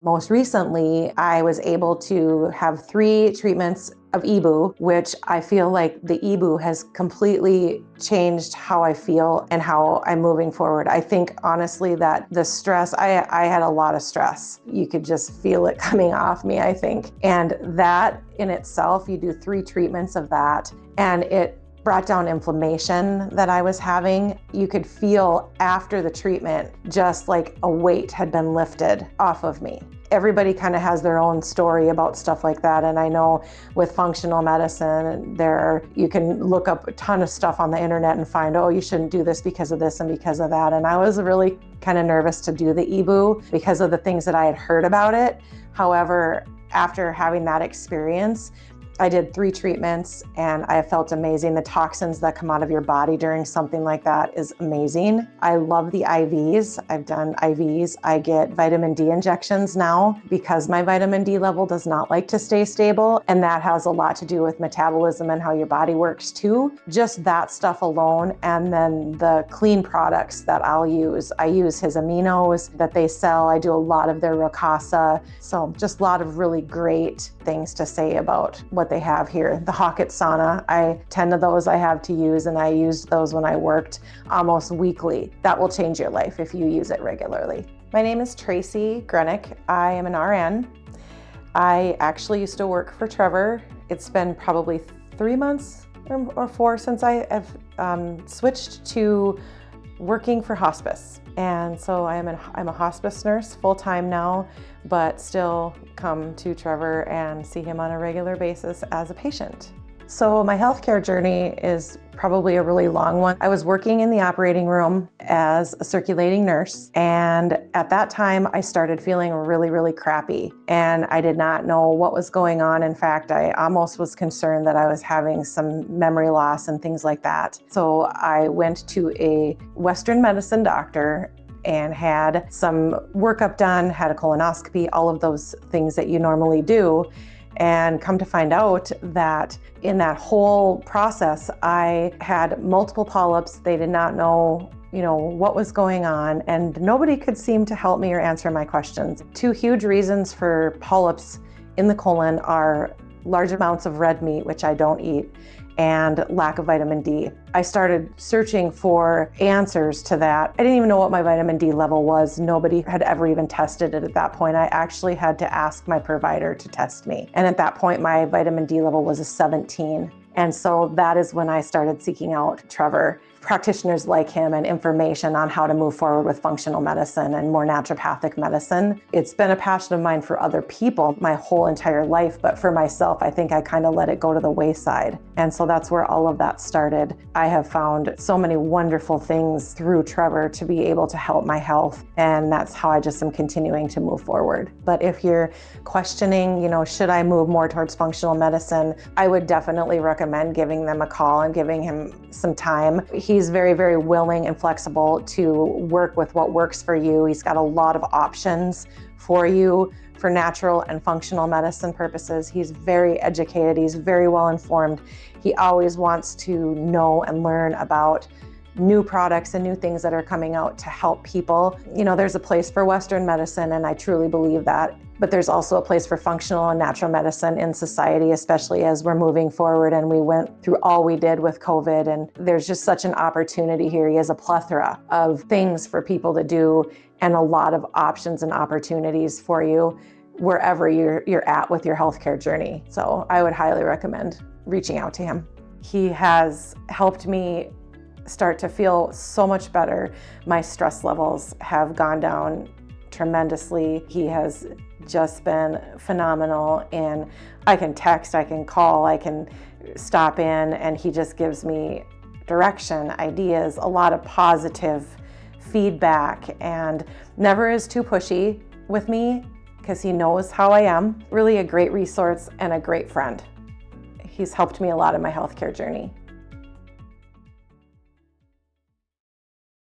Most recently, I was able to have 3 treatments of EBOO, which I feel like the EBOO has completely changed how I feel and how I'm moving forward. I think honestly that the stress, I had a lot of stress. You could just feel it coming off me, I think. And that in itself, you do 3 treatments of that, and it brought down inflammation that I was having. You could feel after the treatment, just like a weight had been lifted off of me. Everybody kind of has their own story about stuff like that. And I know with functional medicine, you can look up a ton of stuff on the internet and find, oh, you shouldn't do this because of this and because of that. And I was really kind of nervous to do the EBOO because of the things that I had heard about it. However, after having that experience, I did 3 treatments and I felt amazing. The toxins that come out of your body during something like that is amazing. I love the IVs. I've done IVs. I get vitamin D injections now because my vitamin D level does not like to stay stable. And that has a lot to do with metabolism and how your body works too. Just that stuff alone. And then the clean products that I'll use. I use his aminos that they sell. I do a lot of their Ricasa. So just a lot of really great things to say about what they have here. The Hawkett sauna, 10 of those I have to use, and I used those when I worked almost weekly. That will change your life if you use it regularly. My name is Tracy Grueneich. I am an RN. I actually used to work for Trevor. It's been probably 3 months or 4 since I have switched to working for hospice. And so I'm a hospice nurse full-time now, but still come to Trevor and see him on a regular basis as a patient. So my healthcare journey is probably a really long one. I was working in the operating room as a circulating nurse, and at that time I started feeling really, really crappy, and I did not know what was going on. In fact, I almost was concerned that I was having some memory loss and things like that. So I went to a Western medicine doctor and had some workup done, had a colonoscopy, all of those things that you normally do. And come to find out that in that whole process, I had multiple polyps. They did not know, what was going on, and nobody could seem to help me or answer my questions. 2 huge reasons for polyps in the colon are large amounts of red meat, which I don't eat, and lack of vitamin D. I started searching for answers to that. I didn't even know what my vitamin D level was. Nobody had ever even tested it at that point. I actually had to ask my provider to test me. And at that point, my vitamin D level was a 17. And so that is when I started seeking out Trevor, practitioners like him, and information on how to move forward with functional medicine and more naturopathic medicine. It's been a passion of mine for other people my whole entire life, but for myself, I think I kind of let it go to the wayside. And so that's where all of that started. I have found so many wonderful things through Trevor to be able to help my health, and that's how I just am continuing to move forward. But if you're questioning, should I move more towards functional medicine, I would definitely recommend giving them a call and giving him some time. He's very, very willing and flexible to work with what works for you. He's got a lot of options for you for natural and functional medicine purposes. He's very educated. He's very well informed. He always wants to know and learn about new products and new things that are coming out to help people. There's a place for Western medicine, and I truly believe that. But there's also a place for functional and natural medicine in society, especially as we're moving forward and we went through all we did with COVID. And there's just such an opportunity here. He has a plethora of things for people to do and a lot of options and opportunities for you wherever you're at with your healthcare journey. So I would highly recommend reaching out to him. He has helped me start to feel so much better. My stress levels have gone down tremendously. He has just been phenomenal, and I can text, I can call, I can stop in, and he just gives me direction, ideas, a lot of positive feedback, and never is too pushy with me because he knows how I am. Really a great resource and a great friend. He's helped me a lot in my healthcare journey.